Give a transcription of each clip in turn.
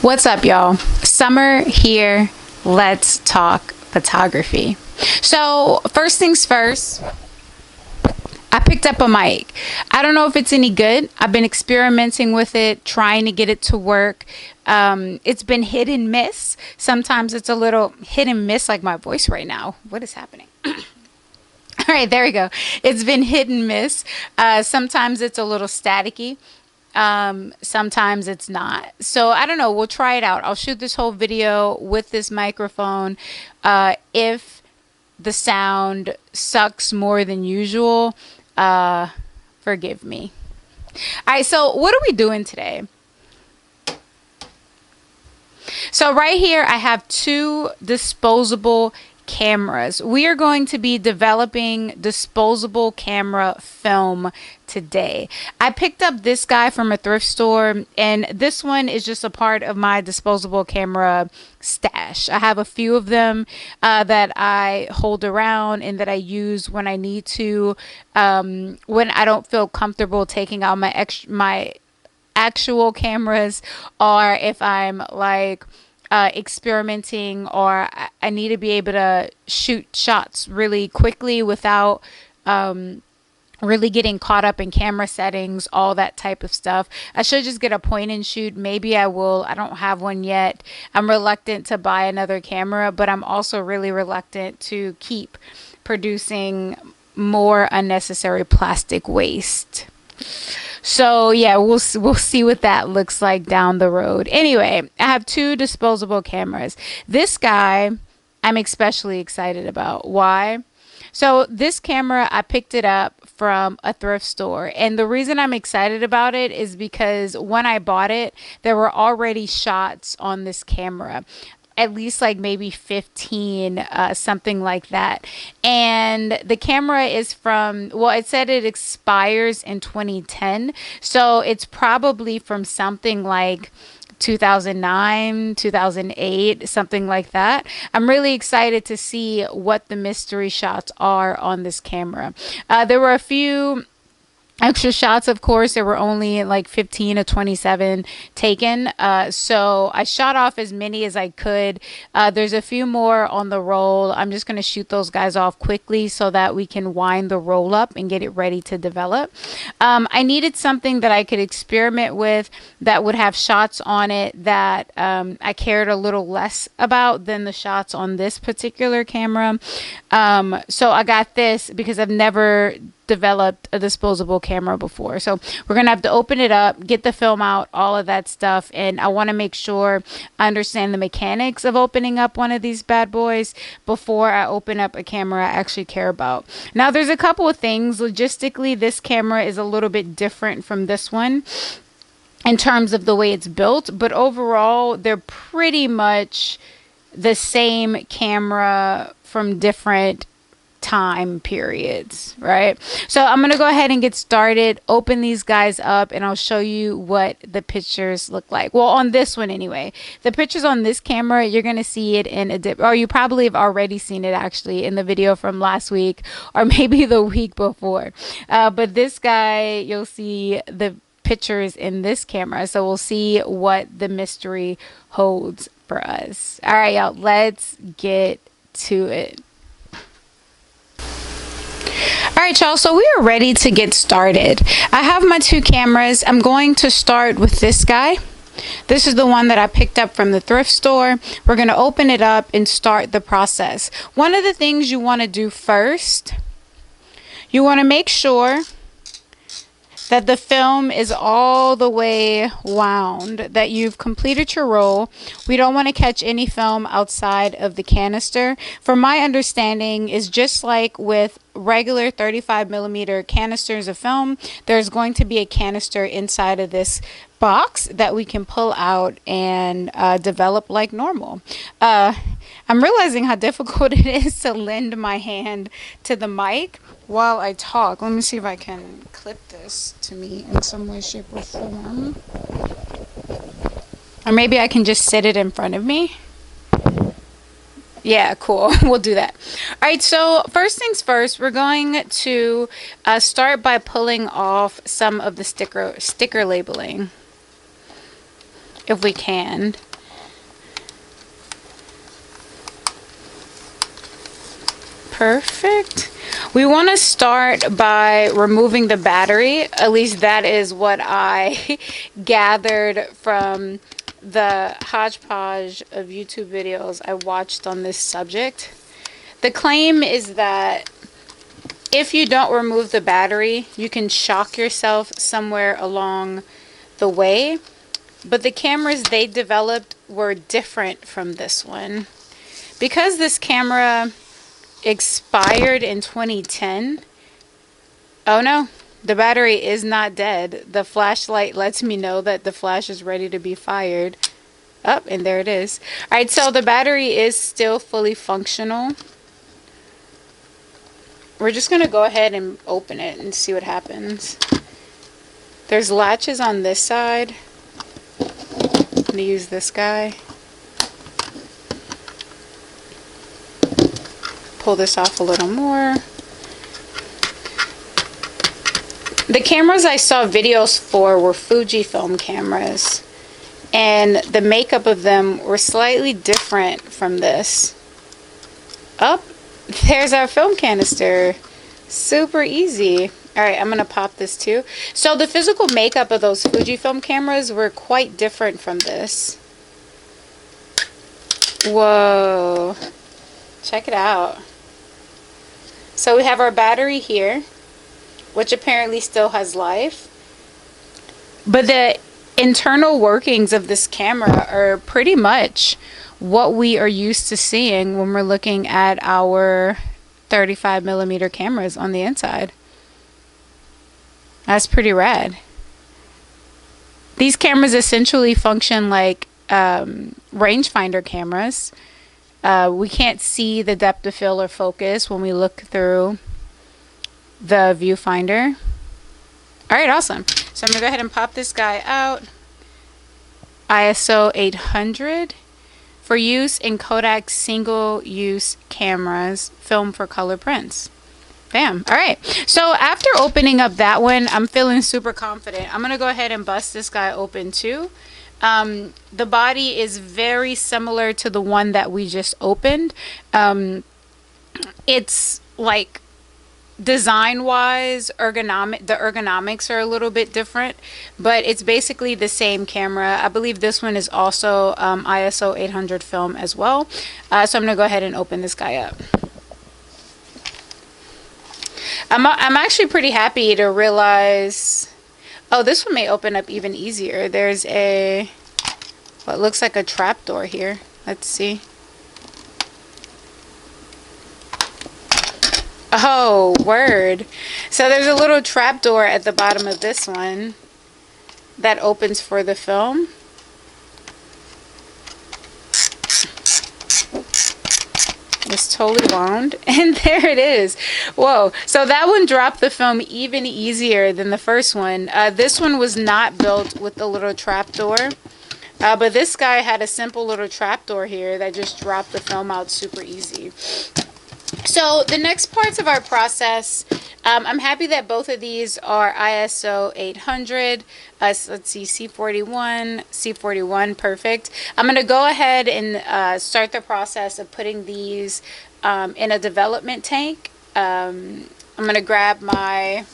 What's up, y'all? Summer here. Let's talk photography. So, first things first, I picked up a mic. I don't know if it's any good. I've been experimenting with it, trying to get it to work. It's been hit and miss. Sometimes it's a little hit and miss, like my voice right now. What is happening? All right, there we go. It's been hit and miss. Sometimes it's a little staticky. Sometimes it's not. So I don't know. We'll try it out. I'll shoot this whole video with this microphone. If the sound sucks more than usual, forgive me. All right. So what are we doing today? So right here, I have two disposable cameras. We are going to be developing disposable camera film today. I picked up this guy from a thrift store, and this one is just a part of my disposable camera stash. I have a few of them that I hold around and that I use when I need to, when I don't feel comfortable taking out my actual cameras, or if I'm like experimenting, or I need to be able to shoot shots really quickly without really getting caught up in camera settings, all that type of stuff. I should just get a point and shoot. Maybe I will. I don't have one yet. I'm reluctant to buy another camera, but I'm also really reluctant to keep producing more unnecessary plastic waste. So yeah, we'll see what that looks like down the road. Anyway, I have two disposable cameras. This guy I'm especially excited about. Why? So this camera, I picked it up from a thrift store, and the reason I'm excited about it is because when I bought it, there were already shots on this camera, at least like maybe 15, something like that. And the camera is from, well, it said it expires in 2010. So it's probably from something like 2009, 2008, something like that. I'm really excited to see what the mystery shots are on this camera. There were a few extra shots, of course. There were only like 15 or 27 taken. So I shot off as many as I could. There's a few more on the roll. I'm just going to shoot those guys off quickly so that we can wind the roll up and get it ready to develop. I needed something that I could experiment with that would have shots on it that I cared a little less about than the shots on this particular camera. So I got this because I've never developed a disposable camera before. So we're gonna have to open it up, get the film out, all of that stuff, and I want to make sure I understand the mechanics of opening up one of these bad boys before I open up a camera I actually care about. Now there's a couple of things logistically. This camera is a little bit different from this one in terms of the way it's built, but overall they're pretty much the same camera from different time periods, right? So I'm gonna go ahead and get started, open these guys up, and I'll show you what the pictures look like. Well, on this one anyway. The pictures on this camera, you're gonna see it in a dip, or you probably have already seen it actually in the video from last week or maybe the week before. But this guy, you'll see the pictures in this camera, so we'll see what the mystery holds for us. All right, y'all, let's get to it. All right, y'all, so we are ready to get started. I have my two cameras. I'm going to start with this guy. This is the one that I picked up from the thrift store. We're going to open it up and start the process. One of the things you want to do first, you want to make sure that the film is all the way wound, that you've completed your roll. We don't want to catch any film outside of the canister. From my understanding, is just like with regular 35 millimeter canisters of film, there's going to be a canister inside of this box that we can pull out and develop like normal. I'm realizing how difficult it is to lend my hand to the mic while I talk. Let me see if I can clip this to me in some way, shape, or form. Or maybe I can just sit it in front of me. Yeah, cool. We'll do that. All right, so first things first, we're going to start by pulling off some of the sticker labeling. if we can. Perfect. We want to start by removing the battery. At least that is what I gathered from the hodgepodge of YouTube videos I watched on this subject. The claim is that if you don't remove the battery, you can shock yourself somewhere along the way. But the cameras they developed were different from this one. Because this camera expired in 2010. Oh no, the battery is not dead. The flashlight lets me know that the flash is ready to be fired. Oh, and there it is. Alright, so the battery is still fully functional. We're just going to go ahead and open it and see what happens. There's latches on this side. I'm going to use this guy. Pull this off a little more. The cameras I saw videos for were Fujifilm cameras, and the makeup of them were slightly different from this. Oh, there's our film canister. Super easy. Alright, I'm going to pop this too. So the physical makeup of those Fujifilm cameras were quite different from this. Whoa. Check it out. So we have our battery here, which apparently still has life. But the internal workings of this camera are pretty much what we are used to seeing when we're looking at our 35mm cameras on the inside. That's pretty rad. These cameras essentially function like rangefinder cameras. We can't see the depth of field or focus when we look through the viewfinder. Alright, awesome. So I'm going to go ahead and pop this guy out. ISO 800 for use in Kodak single-use cameras, film for color prints. Bam. Alright, so after opening up that one, I'm feeling super confident. I'm going to go ahead and bust this guy open too. The body is very similar to the one that we just opened. It's like design wise, the ergonomics are a little bit different, but it's basically the same camera. I believe this one is also ISO 800 film as well. So I'm gonna go ahead and open this guy up. I'm actually pretty happy to realize, oh, this one may open up even easier. There's what looks like a trapdoor here. Let's see. Oh, word. So there's a little trapdoor at the bottom of this one that opens for the film. It's totally wound, and there it is. Whoa. So that one dropped the film even easier than the first one. This one was not built with the little trapdoor, but this guy had a simple little trapdoor here that just dropped the film out super easy. So the next parts of our process, I'm happy that both of these are ISO 800. Let's see, C41, C41, perfect. I'm going to go ahead and start the process of putting these in a development tank. I'm going to grab my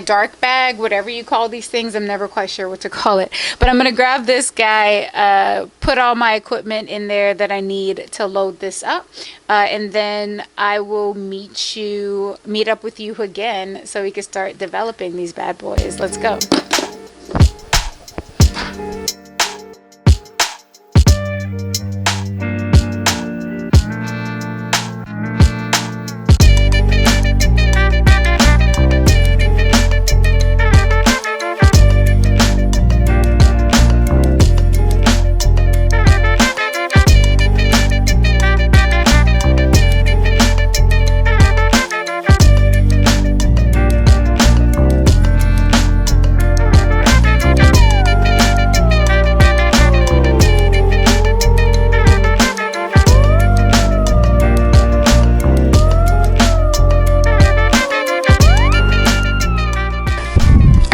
dark bag, whatever you call these things. I'm never quite sure what to call it, but I'm gonna grab this guy, put all my equipment in there that I need to load this up, and then I will meet up with you again so we can start developing these bad boys. Let's go.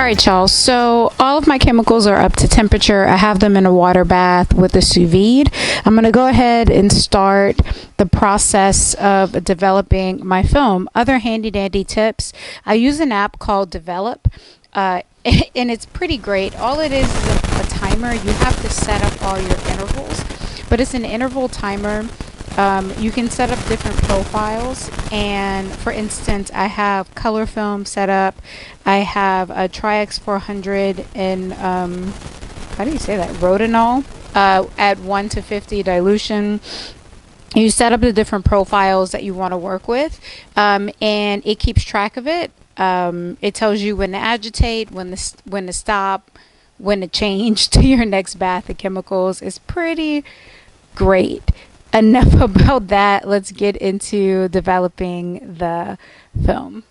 All right, y'all. So all of my chemicals are up to temperature. I have them in a water bath with a sous vide. I'm going to go ahead and start the process of developing my film. Other handy dandy tips. I use an app called Develop. And it's pretty great. All it is a timer. You have to set up all your intervals, but it's an interval timer. You can set up different profiles, and for instance, I have color film set up. I have a Tri-X 400 and how do you say that? Rotenol at 1 to 50 dilution. You set up the different profiles that you want to work with, and it keeps track of it. It tells you when to agitate, when to stop, when to change to your next bath of chemicals. It's pretty great. Enough about that. Let's get into developing the film.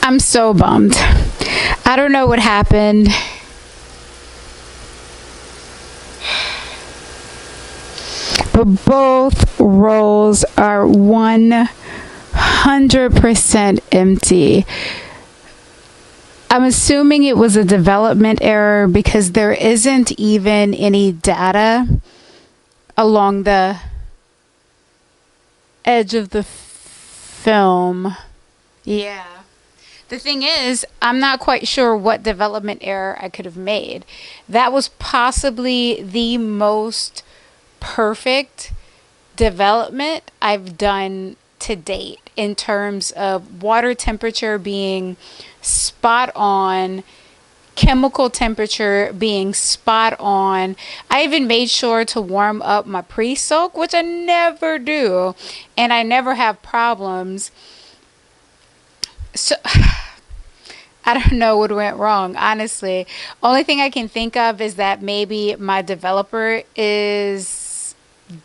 I'm so bummed. I don't know what happened. But both rolls are 100% empty. I'm assuming it was a development error because there isn't even any data along the edge of the film. Yeah. The thing is, I'm not quite sure what development error I could have made. That was possibly the most perfect development I've done to date in terms of water temperature being spot on, chemical temperature being spot on. I even made sure to warm up my pre-soak, which I never do, and I never have problems. So I don't know what went wrong, honestly. Only thing I can think of is that maybe my developer is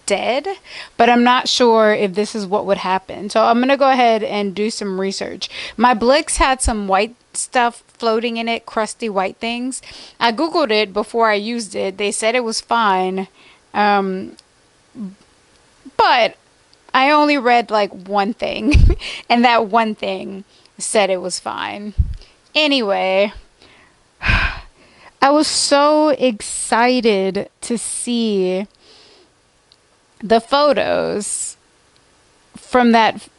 dead, but I'm not sure if this is what would happen. So I'm going to go ahead and do some research. My Blix had some white stuff floating in it, crusty white things. I Googled it before I used it. They said it was fine. But I only read like one thing, and that one thing said it was fine. Anyway, I was so excited to see the photos from that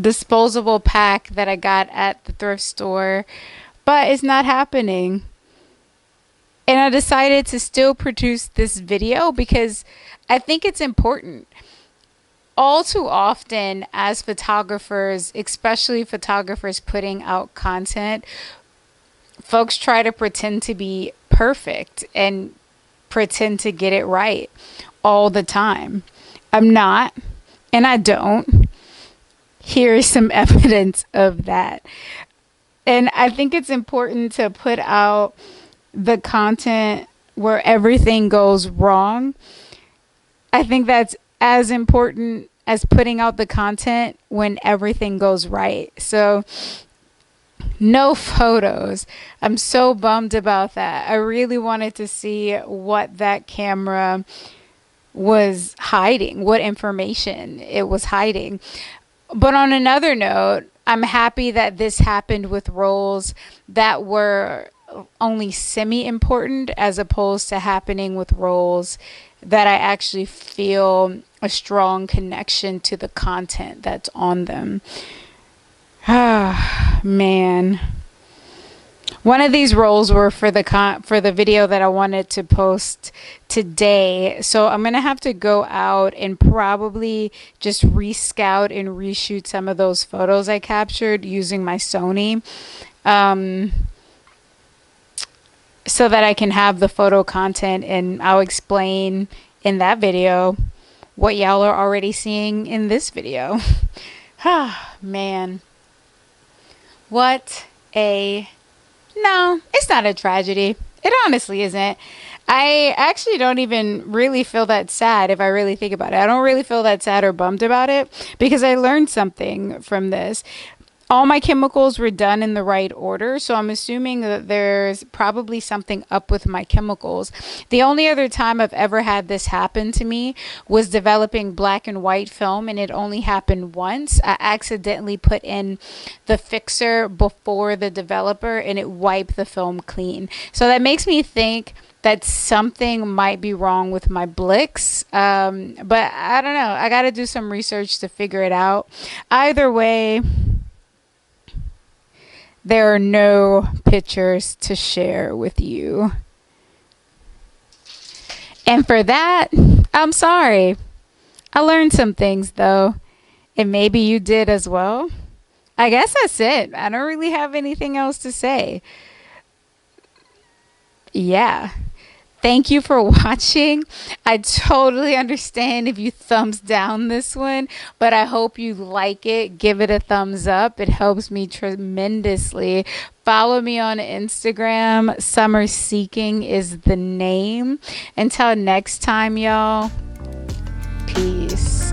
disposable pack that I got at the thrift store, but it's not happening. And I decided to still produce this video because I think it's important. All too often as photographers, especially photographers putting out content, folks try to pretend to be perfect and pretend to get it right all the time. I'm not, and I don't. Here is some evidence of that. And I think it's important to put out the content where everything goes wrong. I think that's as important as putting out the content when everything goes right. So no photos. I'm so bummed about that. I really wanted to see what that camera was hiding, what information it was hiding. But on another note, I'm happy that this happened with roles that were only semi-important as opposed to happening with roles that I actually feel a strong connection to the content that's on them. Ah, man. One of these rolls were for the video that I wanted to post today. So I'm gonna have to go out and probably just rescout and reshoot some of those photos I captured using my Sony. Um, so that I can have the photo content, and I'll explain in that video what y'all are already seeing in this video. Ah, man. What a No, it's not a tragedy. It honestly isn't. I actually don't even really feel that sad if I really think about it. I don't really feel that sad or bummed about it because I learned something from this. All my chemicals were done in the right order, so I'm assuming that there's probably something up with my chemicals. The only other time I've ever had this happen to me was developing black and white film, and it only happened once. I accidentally put in the fixer before the developer, and it wiped the film clean. So that makes me think that something might be wrong with my Blix. But I don't know. I got to do some research to figure it out. Either way, there are no pictures to share with you. And for that, I'm sorry. I learned some things though, and maybe you did as well. I guess that's it. I don't really have anything else to say. Yeah. Thank you for watching. I totally understand if you thumbs down this one, but I hope you like it. Give it a thumbs up. It helps me tremendously. Follow me on Instagram. Summer Seeking is the name. Until next time, y'all. Peace.